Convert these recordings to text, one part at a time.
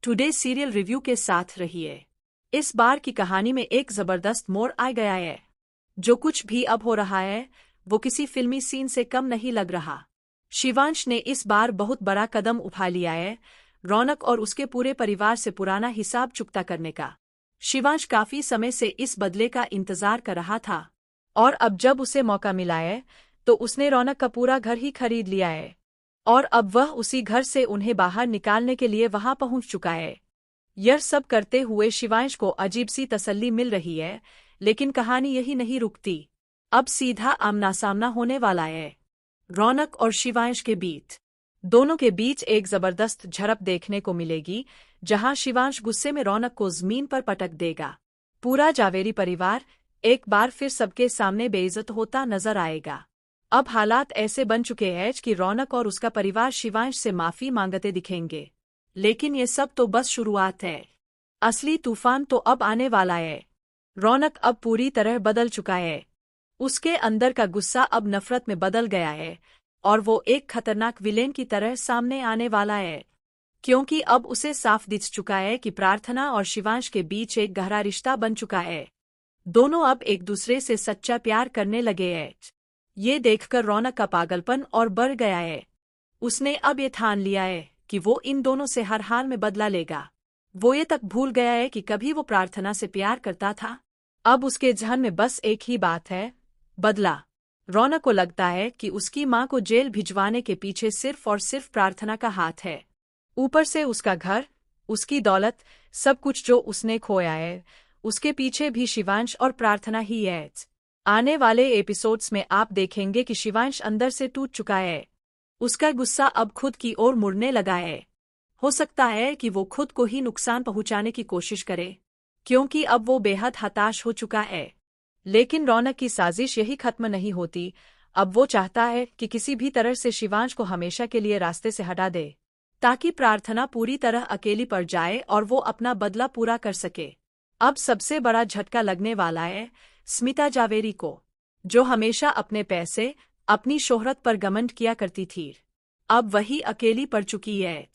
Today serial review के साथ रहिए। इस बार की कहानी में एक जबरदस्त मोड़ आ गया है। जो कुछ भी अब हो रहा है वो किसी फिल्मी सीन से कम नहीं लग रहा। शिवांश ने इस बार बहुत बड़ा कदम उठा लिया है, रौनक और उसके पूरे परिवार से पुराना हिसाब चुकता करने का। शिवांश काफी समय से इस बदले का इंतजार कर रहा था और अब जब उसे मौका मिला है तो उसने रौनक का पूरा घर ही खरीद लिया है और अब वह उसी घर से उन्हें बाहर निकालने के लिए वहां पहुंच चुका है। यह सब करते हुए शिवांश को अजीब सी तसल्ली मिल रही है, लेकिन कहानी यही नहीं रुकती। अब सीधा आमना सामना होने वाला है रौनक और शिवांश के बीच। दोनों के बीच एक जबरदस्त झड़प देखने को मिलेगी, जहां शिवांश गुस्से में रौनक को जमीन पर पटक देगा। पूरा जावेरी परिवार एक बार फिर सबके सामने बेइज्जत होता नजर आएगा। अब हालात ऐसे बन चुके हैं कि रौनक और उसका परिवार शिवांश से माफी मांगते दिखेंगे। लेकिन ये सब तो बस शुरुआत है, असली तूफान तो अब आने वाला है। रौनक अब पूरी तरह बदल चुका है। उसके अंदर का गुस्सा अब नफरत में बदल गया है और वो एक खतरनाक विलेन की तरह सामने आने वाला है, क्योंकि अब उसे साफ दिख चुका है कि प्रार्थना और शिवांश के बीच एक गहरा रिश्ता बन चुका है। दोनों अब एक दूसरे से सच्चा प्यार करने लगे हैं। ये देखकर रौनक का पागलपन और बढ़ गया है। उसने अब ये ठान लिया है कि वो इन दोनों से हर हाल में बदला लेगा। वो ये तक भूल गया है कि कभी वो प्रार्थना से प्यार करता था। अब उसके ज़हन में बस एक ही बात है, बदला। रौनक को लगता है कि उसकी माँ को जेल भिजवाने के पीछे सिर्फ और सिर्फ प्रार्थना का हाथ है। ऊपर से उसका घर, उसकी दौलत, सब कुछ जो उसने खोया है, उसके पीछे भी शिवांश और प्रार्थना ही है। आने वाले एपिसोड्स में आप देखेंगे कि शिवांश अंदर से टूट चुका है। उसका गुस्सा अब खुद की ओर मुड़ने लगा है। हो सकता है कि वो खुद को ही नुकसान पहुंचाने की कोशिश करे, क्योंकि अब वो बेहद हताश हो चुका है। लेकिन रौनक की साजिश यही खत्म नहीं होती। अब वो चाहता है कि किसी भी तरह से शिवांश को हमेशा के लिए रास्ते से हटा दे, ताकि प्रार्थना पूरी तरह अकेली पड़ जाए और वो अपना बदला पूरा कर सके। अब सबसे बड़ा झटका लगने वाला है स्मिता जावेरी को, जो हमेशा अपने पैसे, अपनी शोहरत पर घमंड किया करती थी। अब वही अकेली पड़ चुकी है।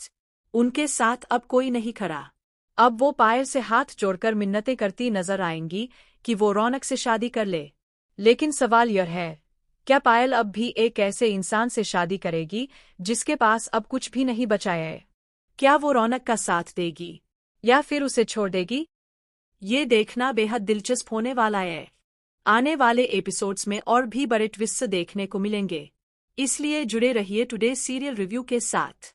उनके साथ अब कोई नहीं खड़ा। अब वो पायल से हाथ जोड़कर मिन्नतें करती नजर आएंगी कि वो रौनक से शादी कर ले। लेकिन सवाल यह है, क्या पायल अब भी एक ऐसे इंसान से शादी करेगी जिसके पास अब कुछ भी नहीं बचा है? क्या वो रौनक का साथ देगी या फिर उसे छोड़ देगी? ये देखना बेहद दिलचस्प होने वाला है। आने वाले एपिसोड्स में और भी बड़े ट्विस्ट देखने को मिलेंगे, इसलिए जुड़े रहिए टुडे सीरियल रिव्यू के साथ।